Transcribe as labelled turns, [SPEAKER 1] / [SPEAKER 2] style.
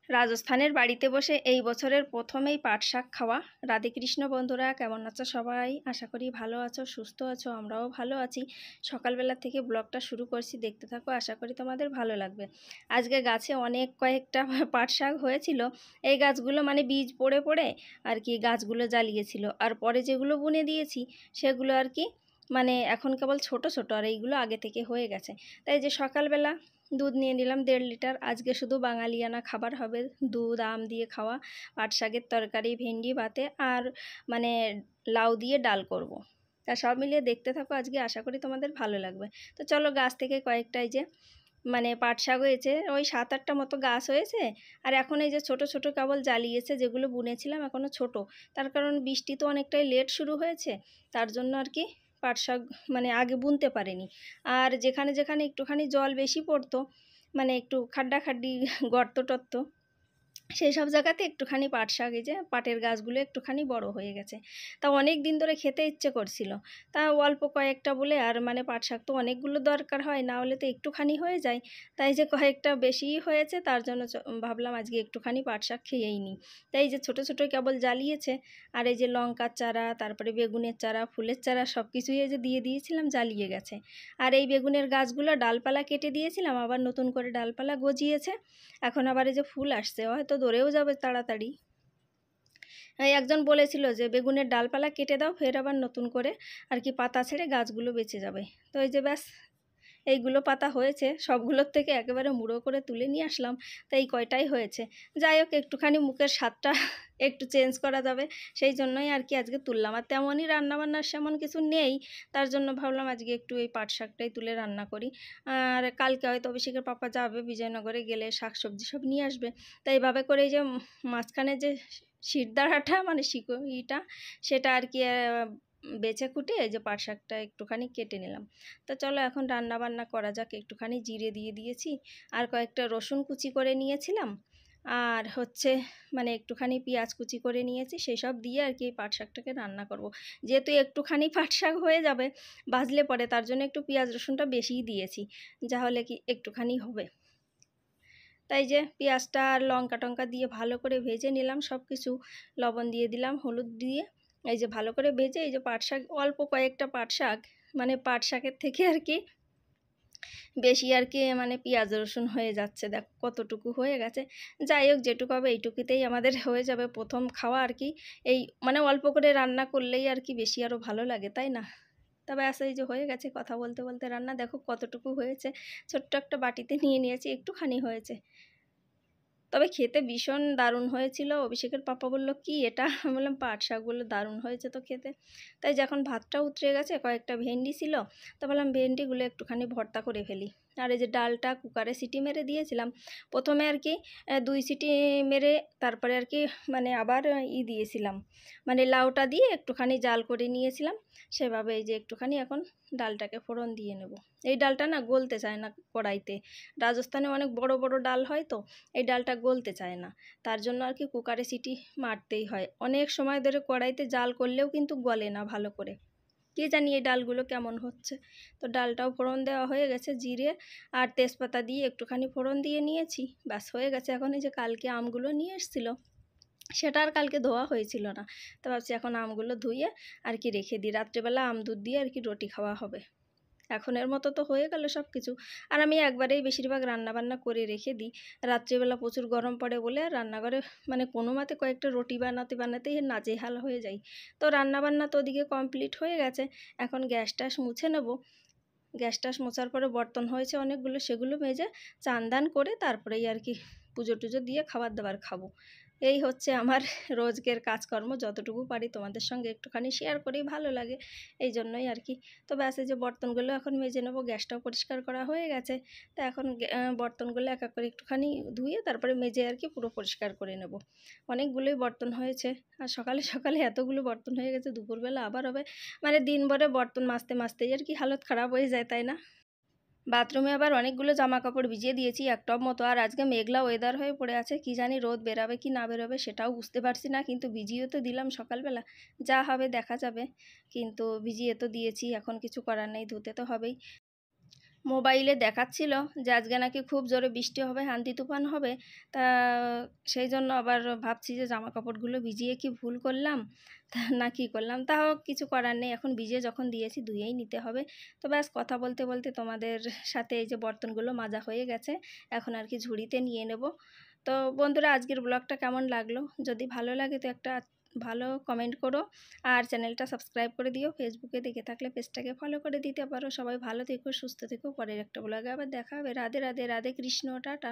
[SPEAKER 1] রাজস্থানের বাড়িতে বসে এই বছরের প্রথমেই পাট শাক খাওয়া। রাধে কৃষ্ণ বন্ধুরা, কেমন আছো সবাই? আশা করি ভালো আছো, সুস্থ আছো। আমরাও ভালো আছি। সকালবেলা থেকে ব্লগটা শুরু করছি, দেখতে থাকো, আশা করি তোমাদের ভালো লাগবে। আজকে গাছে অনেক কয়েকটা পাট শাক হয়েছিল। এই গাছগুলো মানে বীজ পড়ে পড়ে আর কি গাছগুলো জ্বালিয়েছিল, আর পরে যেগুলো বুনে দিয়েছি সেগুলো আর কি মানে এখন কেবল ছোট ছোট, আর এইগুলো আগে থেকে হয়ে গেছে। তাই যে সকালবেলা দুধ নিয়ে নিলাম 1.5 লিটার। আজকে শুধু বাঙালিয়ানা খাবার হবে, দুধ আম দিয়ে খাওয়া, পাট শাকের তরকারি, ভেন্ডি ভাতে, আর মানে লাউ দিয়ে ডাল করব। তা সব মিলিয়ে দেখতে থাকো, আজকে আশা করি তোমাদের ভালো লাগবে। তো চলো, গাছ থেকে কয়েকটাই যে মানে পাট শাক হয়েছে, ওই 7-8টা মতো গাছ হয়েছে। আর এখন এই যে ছোট ছোট কেবল জ্বালিয়েছে, যেগুলো বুনেছিলাম এখনও ছোট। তার কারণ বৃষ্টি তো অনেকটাই লেট শুরু হয়েছে, তার জন্য আর কি পাট শাক মানে আগে বুনতে পারেনি। আর যেখানে যেখানে একটুখানি জল বেশি পড়তো, মানে একটু খাড্ডাখাড্ডি গর্ত টর্ত, সেই সব জায়গাতে একটুখানি পাট শাক, এই যে পাটের গাছগুলো একটুখানি বড় হয়ে গেছে। তা অনেক দিন ধরে খেতে ইচ্ছে করছিল, তা অল্প কয়েকটা বলে, আর মানে পাট শাক তো অনেকগুলো দরকার হয়, না হলে তো একটুখানি হয়ে যায়। তাই যে কয়েকটা বেশিই হয়েছে, তার জন্য ভাবলাম আজকে একটুখানি পাট শাক খেয়েই নিই। তাই এই যে ছোটো ছোটো কেবল জ্বালিয়েছে, আর এই যে লঙ্কার চারা, তারপরে বেগুনের চারা, ফুলের চারা, সব কিছুই এই যে দিয়ে দিয়েছিলাম, জ্বালিয়ে গেছে। আর এই বেগুনের গাছগুলো ডালপালা কেটে দিয়েছিলাম, আবার নতুন করে ডালপালা গজিয়েছে। এখন আবার এই যে ফুল আসছে, হয়তো ধরেও যাবে তাড়াতাড়ি। এই একজন বলেছিল যে বেগুনের ডালপালা কেটে দাও, ফের আবার নতুন করে আর কি পাতা ছেড়ে গাছগুলো বেঁচে যাবে। তো এই যে ব্যাস, এইগুলো পাতা হয়েছে, সবগুলোর থেকে একেবারে মুড়ো করে তুলে নিয়ে আসলাম। তো এই কয়টাই হয়েছে। যাই হোক, একটুখানি মুখের স্বাদটা একটু চেঞ্জ করা যাবে, সেই জন্যই আর কি আজকে তুললাম। আর তেমনই রান্নাবান্নার সেমন কিছু নেই, তার জন্য ভাবলাম আজকে একটু এই পাট শাকটাই তুলে রান্না করি। আর কালকে হয়তো অভিষেকের পাপা যাবে বিজয়নগরে, গেলে শাক সবজি সব নিয়ে আসবে। তাই এইভাবে করে এই যে মাঝখানে যে শিরদাঁড়াটা মানে ইটা, সেটা আর কি বেছে কুটে এই যে পাট শাকটা একটুখানি কেটে নিলাম। তো চলো এখন রান্না বান্না করা যাক। একটুখানি জিরে দিয়ে দিয়েছি, আর কয়েকটা রসুন কুচি করে নিয়েছিলাম, আর হচ্ছে মানে একটুখানি পেঁয়াজ কুচি করে নিয়েছি, সেই সব দিয়ে আর কি এই পাট শাকটাকে রান্না করব। যেহেতু একটুখানি পাট শাক হয়ে যাবে ভাজলে পরে, তার জন্য একটু পেঁয়াজ রসুনটা বেশিই দিয়েছি, যা হলে কি একটুখানি হবে। তাই যে পেঁয়াজটা আর লঙ্কা টঙ্কা দিয়ে ভালো করে ভেজে নিলাম, সব কিছু লবণ দিয়ে দিলাম, হলুদ দিয়ে এই যে ভালো করে ভেজে, এই যে পাট শাক, অল্প কয়েকটা পাট শাক, মানে পাট শাকের থেকে আর কি বেশি আর কি মানে পেঁয়াজ রসুন হয়ে যাচ্ছে। দেখো কতটুকু হয়ে গেছে। যাই হোক, যেটুকু হবে এইটুকুতেই আমাদের হয়ে যাবে প্রথম খাওয়া আর কি। এই মানে অল্প করে রান্না করলেই আর কি বেশি আরও ভালো লাগে, তাই না? তবে আসে এই যে হয়ে গেছে, কথা বলতে বলতে রান্না। দেখো কতটুকু হয়েছে, ছোট্ট একটা বাটিতে নিয়ে নিয়েছি, একটুখানি হয়েছে। তবে খেতে ভীষণ দারুণ হয়েছিল। অভিষেকের পাপা বলল, কি এটা? আমি বললাম পাট শাক। বললো দারুণ হয়েছে তো খেতে। তাই যখন ভাতটা উতরে গেছে, কয়েকটা ভেন্ডি ছিল, তো বললাম ভেন্ডিগুলো একটুখানি ভর্তা করে ফেলি। আর এই যে ডালটা কুকারে সিটি মেরে দিয়েছিলাম প্রথমে আর কি, 2 সিটি মেরে, তারপরে আর কি মানে আবার দিয়েছিলাম, মানে লাউটা দিয়ে একটুখানি জাল করে নিয়েছিলাম। সেভাবে এই যে একটুখানি এখন ডালটাকে ফোড়ন দিয়ে নেব। এই ডালটা না গলতে চায় না কড়াইতে। রাজস্থানে অনেক বড় বড় ডাল হয়, তো এই ডালটা গলতে চায় না, তার জন্য আর কি কুকারে সিটি মারতেই হয়। অনেক সময় ধরে কড়াইতে জাল করলেও কিন্তু গলে না ভালো করে, কে জানি এই ডালগুলো কেমন হচ্ছে। তো ডালটাও ফোড়ন দেওয়া হয়ে গেছে, জিরে আর তেজপাতা দিয়ে একটুখানি ফোড়ন দিয়ে নিয়েছি, ব্যাস হয়ে গেছে। এখন এই যে কালকে আমগুলো নিয়ে এসেছিলো, সেটা আর কালকে ধোয়া হয়েছিল না, তো ভাবছি এখন আমগুলো ধুয়ে আর কি রেখে দিই, রাত্রেবেলা আম দুধ দিয়ে আর কি রুটি খাওয়া হবে। এখনের মতো তো হয়ে গেল সব কিছু। আর আমি একবারেই বেশিরভাগ রান্নাবান্না করে রেখে দিই। রাত্রিবেলা প্রচুর গরম পড়ে বলে আর রান্নাঘরে মানে কোনো মতে কয়েকটা রুটি বানাতে বানাতেই নাজেহাল হয়ে যাই। তো রান্নাবান্না তো ওদিকে কমপ্লিট হয়ে গেছে, এখন গ্যাস ট্যাস মুছে নেব। গ্যাস ট্যাস মোছার পরে বর্তন হয়েছে অনেকগুলো, সেগুলো মেজে চান দান করে তারপরেই আর কি পুজো টুজো দিয়ে খাবার দাবার খাবো। এই হচ্ছে আমার রোজকের কাজকর্ম। যতটুকু পারি তোমাদের সঙ্গে একটুখানি শেয়ার করেই ভালো লাগে, এই জন্যই আর কি। তো ব্যাস, এই যে বর্তনগুলো এখন মেজে নেবো। গ্যাসটাও পরিষ্কার করা হয়ে গেছে, তো এখন বর্তনগুলো এক এক করে একটুখানি ধুয়ে তারপরে মেজে আর কি পুরো পরিষ্কার করে নেব। অনেকগুলোই বর্তন হয়েছে, আর সকালে সকালে এতগুলো বর্তন হয়ে গেছে, দুপুরবেলা আবার হবে। মানে দিনভরে বর্তন মাজতে মাজতেই আর কি হালত খারাপ হয়ে যায়, তাই না? বাথরুমে আবার অনেকগুলো জামা কাপড় ভিজিয়ে দিয়েছি, এক টব মতো। আর আজকে মেঘলা ওয়েদার হয়ে পড়ে আছে, কি জানি রোদ বেরাবে কি না বেরোবে সেটাও বুঝতে পারছি না। কিন্তু ভিজিয়ে তো দিলাম সকালবেলা, যা হবে দেখা যাবে। কিন্তু ভিজিয়ে তো দিয়েছি, এখন কিছু করার নেই, ধুতে তো হবেই। মোবাইলে দেখাচ্ছিল যে আজকে নাকি খুব জোরে বৃষ্টি হবে, আঁধি তুফান হবে। তা সেই জন্য আবার ভাবছি যে জামা কাপড়গুলো ভিজিয়ে কি ভুল করলাম তা না কী করলাম। তাও কিছু করার নেই, এখন ভিজিয়ে যখন দিয়েছি ধুয়েই নিতে হবে। তো ব্যাস কথা বলতে বলতে তোমাদের সাথে এই যে বর্তনগুলো মাজা হয়ে গেছে, এখন আর কি ঝুড়িতে নিয়ে নেব। তো বন্ধুরা, আজকের ব্লগটা কেমন লাগলো? যদি ভালো লাগে তো একটা ভালো কমেন্ট করো, আর চ্যানেলটা সাবস্ক্রাইব করে দিও। ফেসবুকে দেখে থাকলে পেজটাকে ফলো করে দিতে পারো। সবাই ভালো থেকো, সুস্থ থেকো। পরের একটা ব্লগে আবার দেখা হবে। রাধে রাধে, রাধে কৃষ্ণ, টাটা।